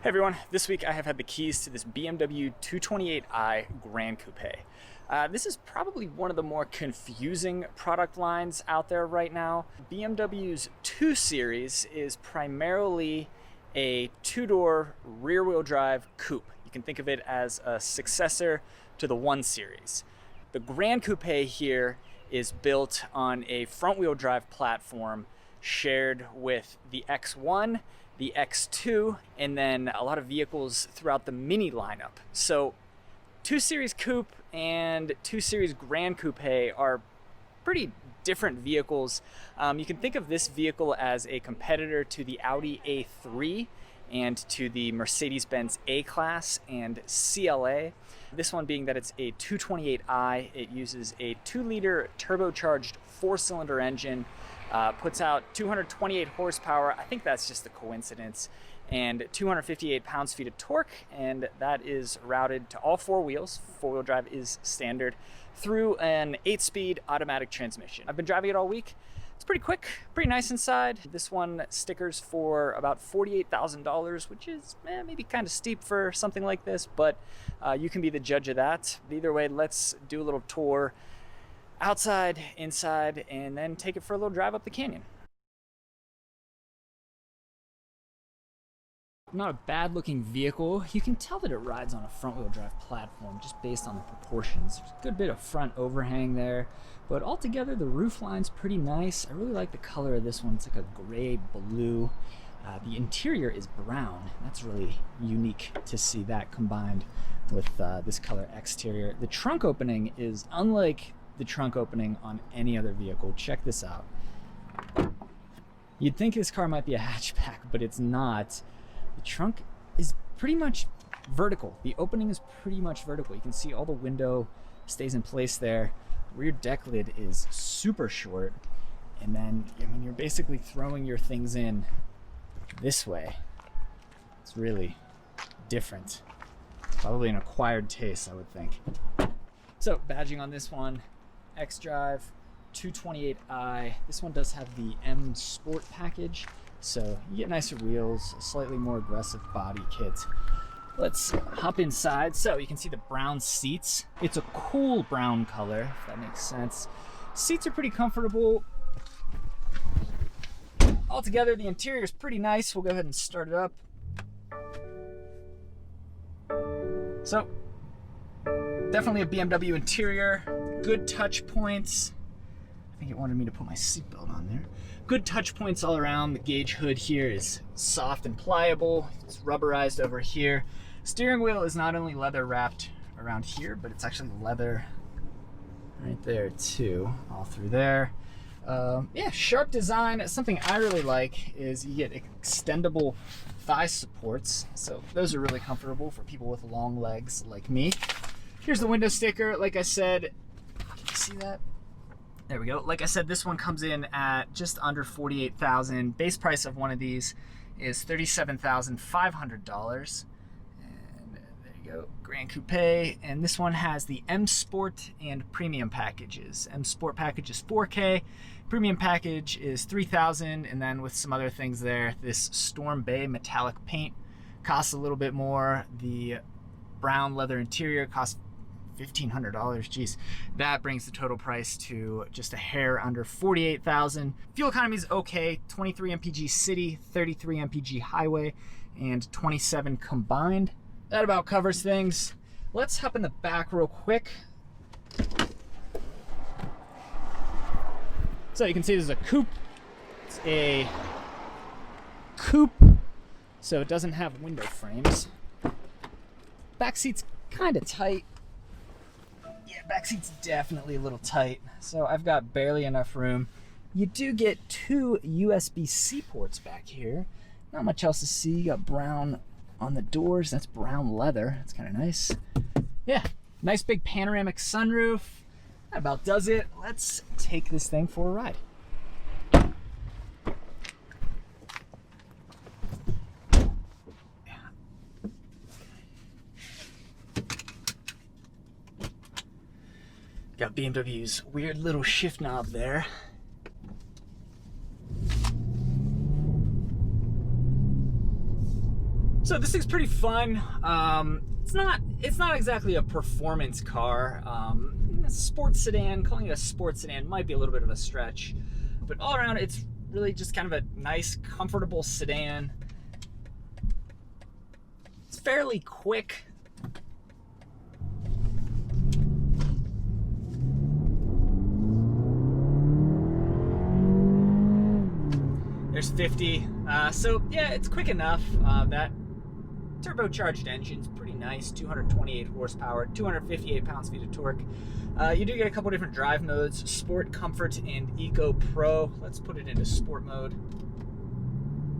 Hey everyone, this week I have had the keys to this BMW 228i Gran Coupe. This is probably one of the more confusing product lines out there right now. BMW's 2 Series is primarily a two-door rear-wheel drive coupe. You can think of it as a successor to the 1 Series. The Gran Coupe here is built on a front-wheel drive platform shared with the X1, the X2, and then a lot of vehicles throughout the Mini lineup. So 2 Series Coupe and 2 Series Gran Coupe are pretty different vehicles. You can think of this vehicle as a competitor to the Audi A3 and to the Mercedes-Benz A-Class and CLA. This one being that it's a 228i. It uses a 2-liter turbocharged 4-cylinder engine, puts out 228 horsepower. I think that's just a coincidence, and 258 pounds-feet of torque, and that is routed to all 4 wheels. 4-wheel drive is standard through an 8-speed automatic transmission. I've been driving it all week. It's pretty quick, pretty nice inside. This one stickers for about $48,000, which is maybe kind of steep for something like this, but you can be the judge of that. Either way, let's do a little tour outside, inside, and then take it for a little drive up the canyon. Not a bad looking vehicle. You can tell that it rides on a front wheel drive platform just based on the proportions. There's a good bit of front overhang there, but altogether the roof line's pretty nice. I really like the color of this one. It's like a gray blue. The interior is brown. That's really unique to see that combined with this color exterior. The trunk opening is unlike the trunk opening on any other vehicle. Check this out. You'd think this car might be a hatchback, but it's not. The trunk is pretty much vertical. The opening is pretty much vertical. You can see all the window stays in place there. Rear deck lid is super short. And then you're basically throwing your things in this way. It's really different. It's probably an acquired taste, I would think. So badging on this one, X-Drive 228i. This one does have the M Sport package, so you get nicer wheels, a slightly more aggressive body kit. Let's hop inside. So you can see the brown seats. It's a cool brown color, if that makes sense. Seats are pretty comfortable. Altogether, the interior is pretty nice. We'll go ahead and start it up. So, definitely a BMW interior. Good touch points. I think it wanted me to put my seatbelt on there. Good touch points all around. The gauge hood here is soft and pliable. It's rubberized over here. Steering wheel is not only leather wrapped around here, but it's actually leather right there too, all through there. Yeah, sharp design. Something I really like is you get extendable thigh supports. So those are really comfortable for people with long legs like me. Here's the window sticker. Like I said, can you see that? There we go. Like I said, this one comes in at just under $48,000. Base price of one of these is $37,500. And there you go, Gran Coupe. And this one has the M Sport and Premium packages. M Sport package is 4K. Premium package is $3,000. And then with some other things there, this Storm Bay metallic paint costs a little bit more. The brown leather interior costs $1,500. Geez, that brings the total price to just a hair under $48,000. Fuel economy is okay. 23 mpg city, 33 mpg highway, and 27 combined. That about covers things. Let's hop in the back real quick. So you can see this is a coupe. It's a coupe, so it doesn't have window frames. Back seat's kind of tight. Yeah, back seat's definitely a little tight, so I've got barely enough room. You do get 2 USB-C ports back here. Not much else to see. You got brown on the doors. That's brown leather. That's kind of nice. Yeah, nice big panoramic sunroof. That about does it. Let's take this thing for a ride. Got BMW's weird little shift knob there. So this thing's pretty fun. It's not exactly a performance car. A sports sedan, calling it a sports sedan might be a little bit of a stretch, but all around it's really just kind of a nice, comfortable sedan. It's fairly quick. There's 50. So yeah, it's quick enough. That turbocharged engine's pretty nice. 228 horsepower, 258 pounds-feet of torque. You do get a couple different drive modes: Sport, Comfort, and Eco Pro. Let's put it into Sport mode.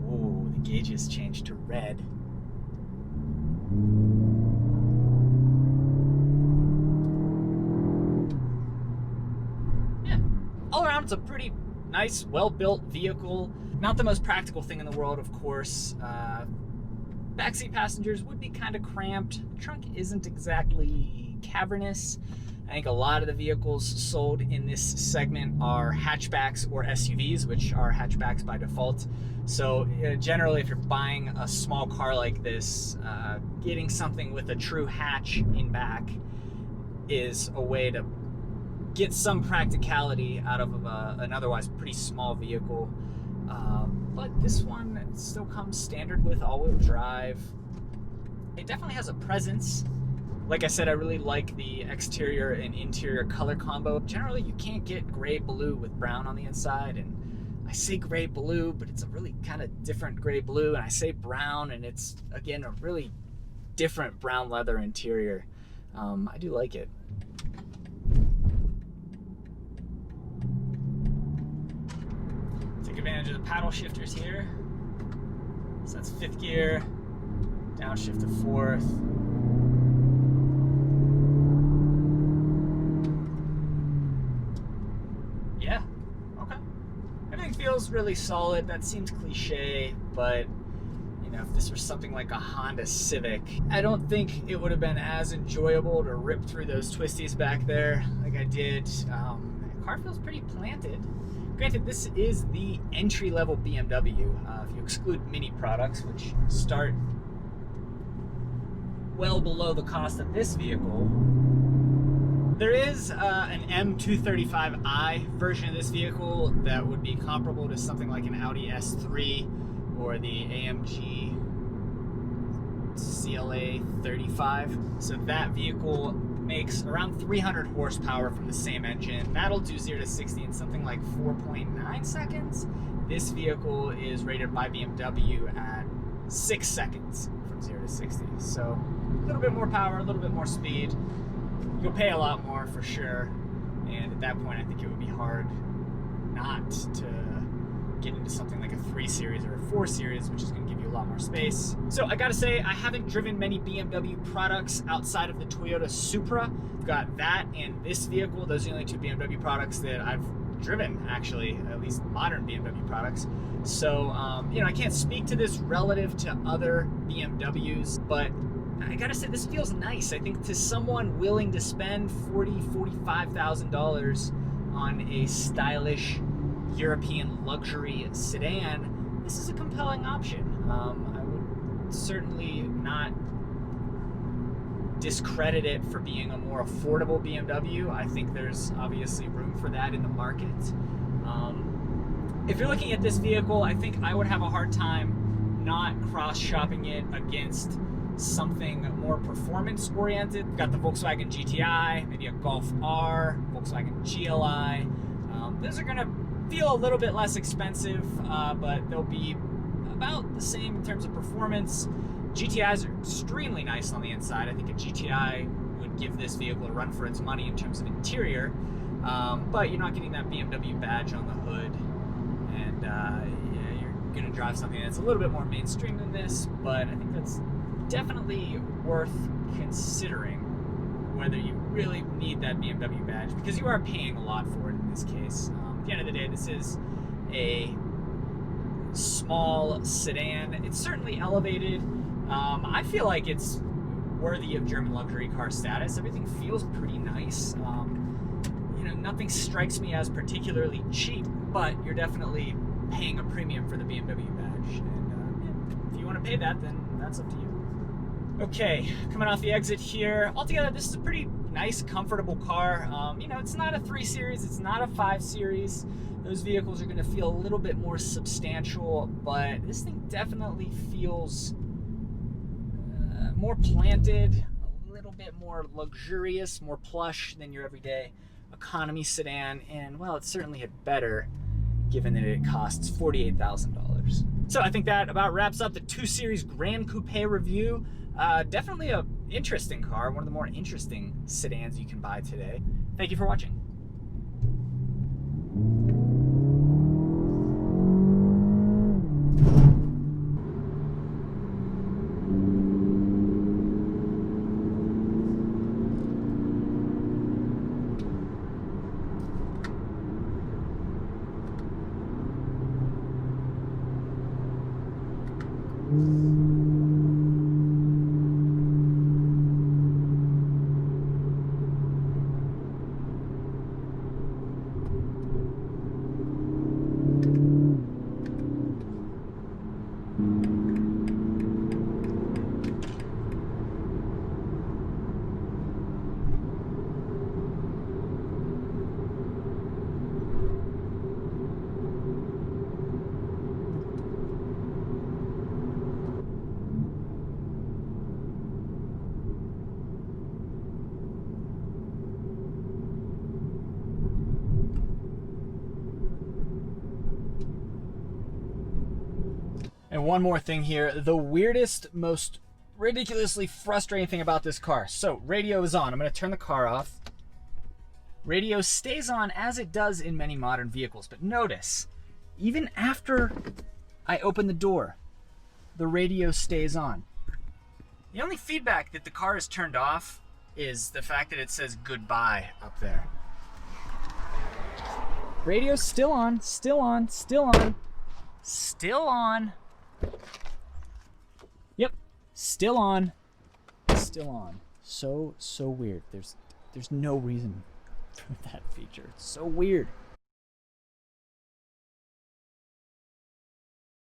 Ooh, the gauges changed to red. Yeah, all around it's a pretty nice, well-built vehicle. Not the most practical thing in the world, of course. Backseat passengers would be kind of cramped. The trunk isn't exactly cavernous. I think a lot of the vehicles sold in this segment are hatchbacks or SUVs, which are hatchbacks by default. So generally, if you're buying a small car like this, getting something with a true hatch in back is a way to get some practicality out of an otherwise pretty small vehicle. But this one still comes standard with all-wheel drive. It definitely has a presence. Like I said, I really like the exterior and interior color combo. Generally, you can't get gray-blue with brown on the inside, and I say gray-blue, but it's a really kind of different gray-blue, and I say brown, and it's, again, a really different brown leather interior. I do like it. Take advantage of the paddle shifters here. So that's 5th gear, downshift to 4th. Yeah, okay. Everything feels really solid. That seems cliche, but you know, if this was something like a Honda Civic, I don't think it would have been as enjoyable to rip through those twisties back there like I did. The car feels pretty planted. Granted, this is the entry-level BMW. If you exclude mini products, which start well below the cost of this vehicle, there is an M235i version of this vehicle that would be comparable to something like an Audi S3 or the AMG CLA 35. So that vehicle makes around 300 horsepower from the same engine. That'll do 0 to 60 in something like 4.9 seconds. This vehicle is rated by BMW at 6 seconds from 0 to 60. So a little bit more power, a little bit more speed. You'll pay a lot more for sure. And at that point, I think it would be hard not to get into something like a 3 Series or a 4 Series, which is going to give you a lot more space. So I gotta say, I haven't driven many BMW products outside of the Toyota Supra. I've got that and this vehicle. Those are the only 2 BMW products that I've driven, actually, at least modern BMW products. So, you know, I can't speak to this relative to other BMWs, but I gotta say, this feels nice. I think to someone willing to spend $40,000, $45,000 on a stylish European luxury sedan, this is a compelling option. I would certainly not discredit it for being a more affordable BMW. I think there's obviously room for that in the market. If you're looking at this vehicle, I think I would have a hard time not cross-shopping it against something more performance-oriented. We've got the Volkswagen GTI, maybe a Golf R, Volkswagen GLI. Those are going to feel a little bit less expensive, but they'll be about the same in terms of performance. GTIs are extremely nice on the inside. I think a GTI would give this vehicle a run for its money in terms of interior, but you're not getting that BMW badge on the hood, and yeah, you're going to drive something that's a little bit more mainstream than this, but I think that's definitely worth considering whether you really need that BMW badge, because you are paying a lot for it in this case. At the end of the day, this is a small sedan. It's certainly elevated. I feel like it's worthy of German luxury car status. Everything feels pretty nice. You know, nothing strikes me as particularly cheap, but you're definitely paying a premium for the BMW badge. And yeah, if you want to pay that, then That's up to you. Okay, coming off the exit here. Altogether, this is a pretty nice, comfortable car. You know, it's not a 3 Series, it's not a 5 Series. Those vehicles are gonna feel a little bit more substantial, but this thing definitely feels more planted, a little bit more luxurious, more plush than your everyday economy sedan, and well, it's certainly a better, given that it costs $48,000. So I think that about wraps up the 2 Series Gran Coupe review. Definitely a interesting car, one of the more interesting sedans you can buy today. Thank you for watching. And one more thing here, the weirdest, most ridiculously frustrating thing about this car. So, radio is on. I'm going to turn the car off. Radio stays on as it does in many modern vehicles. But notice, even after I open the door, the radio stays on. The only feedback that the car is turned off is the fact that it says goodbye up there. Radio's still on, still on, still on, still on. Yep, still on, still on. So weird. There's no reason for that feature. It's so weird.